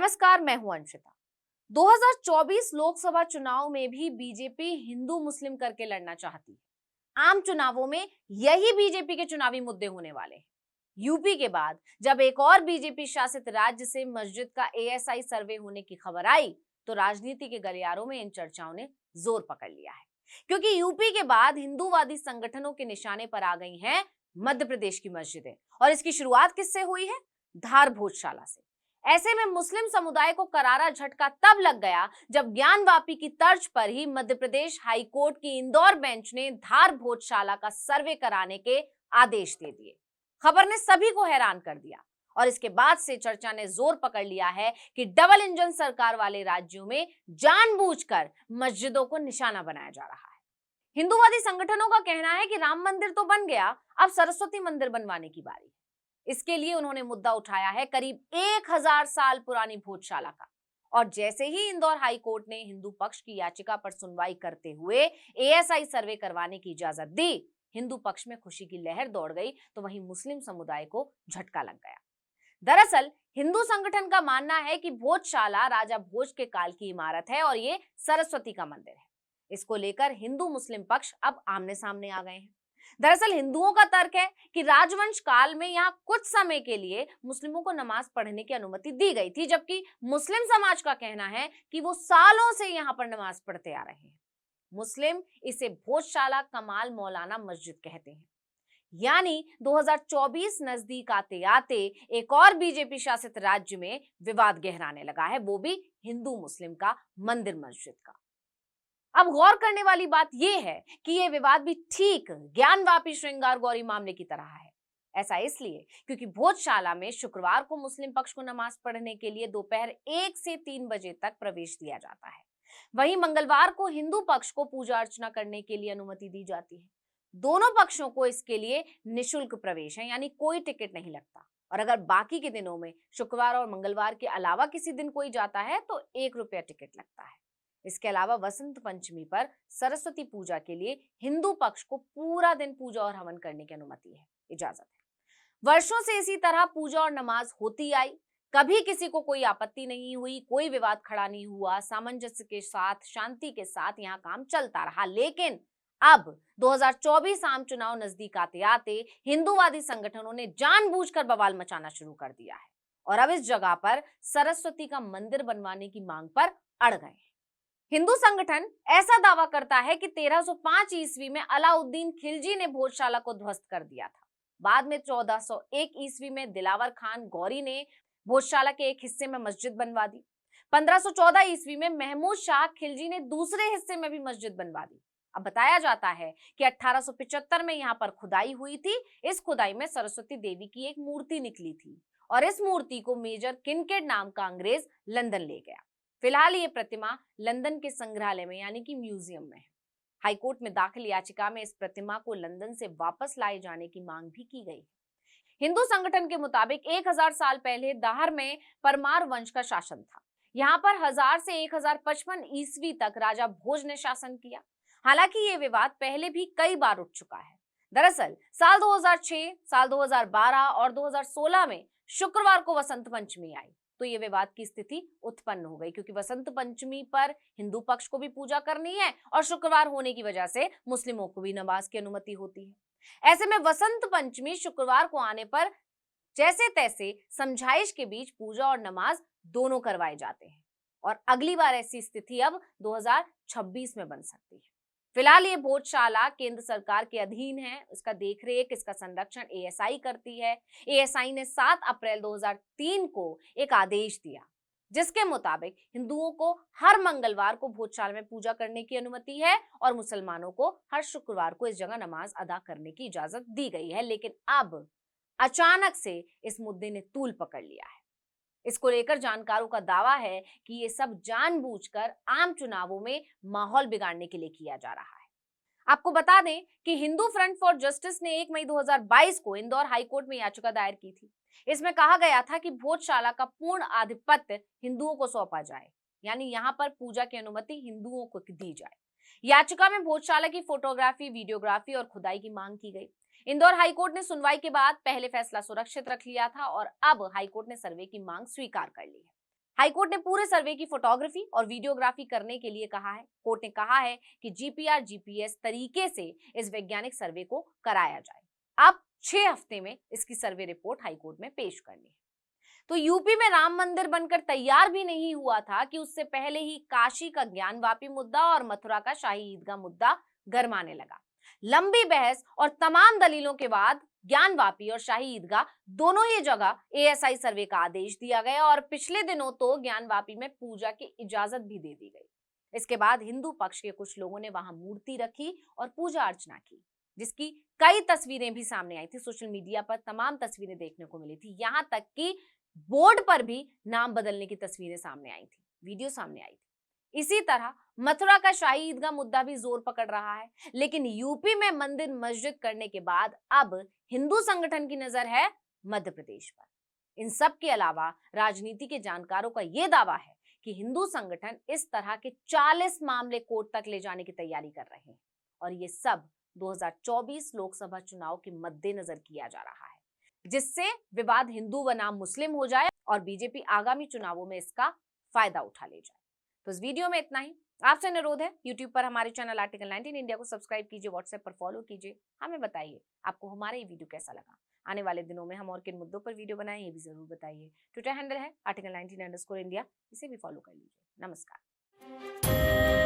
नमस्कार, मैं हूं अंशिता। 2024 लोकसभा चुनाव में भी बीजेपी हिंदू मुस्लिम करके लड़ना चाहती है। आम चुनावों में यही बीजेपी के चुनावी मुद्दे होने वाले हैं। यूपी के बाद जब एक और बीजेपी शासित राज्य से मस्जिद का एएसआई सर्वे होने की खबर आई, तो राजनीति के गलियारों में इन चर्चाओं ने जोर पकड़ लिया है। क्योंकि यूपी के बाद हिंदूवादी संगठनों के निशाने पर आ गई हैं मध्य प्रदेश की मस्जिदें। और इसकी शुरुआत किससे हुई है? धार भोजशाला से। ऐसे में मुस्लिम समुदाय को करारा झटका तब लग गया जब ज्ञानवापी की तर्ज पर ही मध्य प्रदेश हाईकोर्ट की इंदौर बेंच ने धार भोजशाला का सर्वे कराने के आदेश दे दिए। खबर ने सभी को हैरान कर दिया और इसके बाद से चर्चा ने जोर पकड़ लिया है कि डबल इंजन सरकार वाले राज्यों में जानबूझकर मस्जिदों को निशाना बनाया जा रहा है। हिंदूवादी संगठनों का कहना है कि राम मंदिर तो बन गया, अब सरस्वती मंदिर बनवाने की बारी है। इसके लिए उन्होंने मुद्दा उठाया है करीब 1000 साल पुरानी भोजशाला का। और जैसे ही इंदौर हाई कोर्ट ने हिंदू पक्ष की याचिका पर सुनवाई करते हुए एएसआई सर्वे करवाने की इजाजत दी, हिंदू पक्ष में खुशी की लहर दौड़ गई, तो वहीं मुस्लिम समुदाय को झटका लग गया। दरअसल हिंदू संगठन का मानना है कि भोजशाला राजा भोज के काल की इमारत है और ये सरस्वती का मंदिर है। इसको लेकर हिंदू मुस्लिम पक्ष अब आमने सामने आ गए हैं। दरअसल हिंदुओं का तर्क है कि राजवंश काल में यहाँ कुछ समय के लिए मुस्लिमों को नमाज पढ़ने की अनुमति दी गई थी, जबकि मुस्लिम समाज का कहना है कि वो सालों से यहाँ पर नमाज पढ़ते आ रहे हैं। मुस्लिम इसे भोजशाला कमाल मौलाना मस्जिद कहते हैं। यानी 2024 नजदीक आते आते एक और बीजेपी शासित राज्य में विवाद गहराने लगा है, वो भी हिंदू मुस्लिम का मंदिर मस्जिद का। अब गौर करने वाली बात यह है कि यह विवाद भी ठीक ज्ञानवापी श्रृंगार गौरी मामले की तरह है। ऐसा इसलिए क्योंकि भोजशाला में शुक्रवार को मुस्लिम पक्ष को नमाज पढ़ने के लिए दोपहर 1 से 3 बजे तक प्रवेश दिया जाता है। वहीं मंगलवार को हिंदू पक्ष को पूजा अर्चना करने के लिए अनुमति दी जाती है। दोनों पक्षों को इसके लिए निशुल्क प्रवेश है, यानी कोई टिकट नहीं लगता। और अगर बाकी के दिनों में शुक्रवार और मंगलवार के अलावा किसी दिन कोई जाता है तो 1 रुपया टिकट लगता है। इसके अलावा वसंत पंचमी पर सरस्वती पूजा के लिए हिंदू पक्ष को पूरा दिन पूजा और हवन करने की अनुमति है, इजाजत है। वर्षों से इसी तरह पूजा और नमाज होती आई, कभी किसी को कोई आपत्ति नहीं हुई, कोई विवाद खड़ा नहीं हुआ, सामंजस्य के साथ शांति के साथ यहाँ काम चलता रहा। लेकिन अब 2024 आम चुनाव नजदीक आते आते हिंदूवादी संगठनों ने जानबूझकर बवाल मचाना शुरू कर दिया है और अब इस जगह पर सरस्वती का मंदिर बनवाने की मांग पर अड़ गए। हिंदू संगठन ऐसा दावा करता है कि 1305 ईस्वी में अलाउद्दीन खिलजी ने भोजशाला को ध्वस्त कर दिया था। बाद में 1401 ईस्वी में दिलावर खान गौरी ने भोजशाला के एक हिस्से में मस्जिद बनवा दी। 1514 ईस्वी में महमूद शाह खिलजी ने दूसरे हिस्से में भी मस्जिद बनवा दी। अब बताया जाता है कि 1875 में यहाँ पर खुदाई हुई थी। इस खुदाई में सरस्वती देवी की एक मूर्ति निकली थी और इस मूर्ति को मेजर किनकेड नाम का अंग्रेज लंदन ले गया। फिलहाल ये प्रतिमा लंदन के संग्रहालय में यानी कि म्यूजियम में है। हाईकोर्ट में दाखिल याचिका में इस प्रतिमा को लंदन से वापस लाए जाने की मांग भी की गई। हिंदू संगठन के मुताबिक 1000 साल पहले दाहर में परमार वंश का शासन था। यहाँ पर 1000 से 1055 ईस्वी तक राजा भोज ने शासन किया। हालांकि ये विवाद पहले भी कई बार उठ चुका है। दरअसल साल 2006, साल 2012 और 2016 में शुक्रवार को वसंत पंचमी आई तो ये विवाद की स्थिति उत्पन्न हो गई, क्योंकि वसंत पंचमी पर हिंदू पक्ष को भी पूजा करनी है और शुक्रवार होने की वजह से मुस्लिमों को भी नमाज की अनुमति होती है। ऐसे में वसंत पंचमी शुक्रवार को आने पर जैसे तैसे समझाइश के बीच पूजा और नमाज दोनों करवाए जाते हैं और अगली बार ऐसी स्थिति अब 2026 में बन सकती है। फिलहाल ये भोजशाला केंद्र सरकार के अधीन है। इसका देखरेख, इसका संरक्षण एएसआई करती है। एएसआई ने 7 अप्रैल 2003 को एक आदेश दिया जिसके मुताबिक हिंदुओं को हर मंगलवार को भोजशाला में पूजा करने की अनुमति है और मुसलमानों को हर शुक्रवार को इस जगह नमाज अदा करने की इजाजत दी गई है। लेकिन अब अचानक से इस मुद्दे ने तूल पकड़ लिया है। इसको लेकर जानकारों का दावा है कि ये सब जानबूझकर आम चुनावों में माहौल बिगाड़ने के लिए किया जा रहा है। आपको बता दें कि हिंदू फ्रंट फॉर जस्टिस ने 1 मई 2022 को इंदौर हाईकोर्ट में याचिका दायर की थी। इसमें कहा गया था कि भोजशाला का पूर्ण आधिपत्य हिंदुओं को सौंपा जाए, यानी यहाँ पर पूजा की अनुमति हिंदुओं को दी जाए। याचिका में भोजशाला की फोटोग्राफी, वीडियोग्राफी और खुदाई की मांग की गई। इंदौर हाईकोर्ट ने सुनवाई के बाद पहले फैसला सुरक्षित रख लिया था और अब हाईकोर्ट ने सर्वे की मांग स्वीकार कर ली है। हाईकोर्ट ने पूरे सर्वे की फोटोग्राफी और वीडियोग्राफी करने के लिए कहा है। कोर्ट ने कहा है कि जीपीआर जीपीएस तरीके से इस वैज्ञानिक सर्वे को कराया जाए। अब 6 हफ्ते में इसकी सर्वे रिपोर्ट हाईकोर्ट में पेश करनी है। तो यूपी में राम मंदिर बनकर तैयार भी नहीं हुआ था कि उससे पहले ही काशी का ज्ञानवापी मुद्दा और मथुरा का शाही ईदगाह मुद्दा गरमाने लगा। लंबी बहस और तमाम दलीलों के बाद ज्ञानवापी और शाही ईदगाह दोनों ही जगह एएसआई सर्वे का आदेश दिया गया और पिछले दिनों तो ज्ञानवापी में पूजा की इजाजत भी दे दी गई। इसके बाद हिंदू पक्ष के कुछ लोगों ने वहां मूर्ति रखी और पूजा अर्चना की, जिसकी कई तस्वीरें भी सामने आई थी। सोशल मीडिया पर तमाम तस्वीरें देखने को मिली थी, यहां तक कि बोर्ड पर भी नाम बदलने की तस्वीरें सामने आई थी, वीडियो सामने आई थी। इसी तरह मथुरा का शाही ईदगाह मुद्दा भी जोर पकड़ रहा है, लेकिन यूपी में मंदिर मस्जिद करने के बाद अब हिंदू संगठन की नजर है मध्य प्रदेश पर। इन सब के अलावा राजनीति के जानकारों का यह दावा है कि हिंदू संगठन इस तरह के 40 मामले कोर्ट तक ले जाने की तैयारी कर रहे हैं और ये सब 2024 लोकसभा चुनाव के मद्देनजर किया जा रहा है, जिससे विवाद हिंदू बनाम मुस्लिम हो जाए और बीजेपी आगामी चुनावों में इसका फायदा उठा ले जाए। तो इस वीडियो में इतना ही। आपसे अनुरोध है, YouTube पर हमारे चैनल आर्टिकल 19 इंडिया को सब्सक्राइब कीजिए, व्हाट्सएप पर फॉलो कीजिए। हमें बताइए आपको हमारा ये वीडियो कैसा लगा। आने वाले दिनों में हम और किन मुद्दों पर वीडियो बनाएं ये भी जरूर बताइए। ट्विटर हैंडल है article19_India, इसे भी फॉलो कर लीजिए। नमस्कार।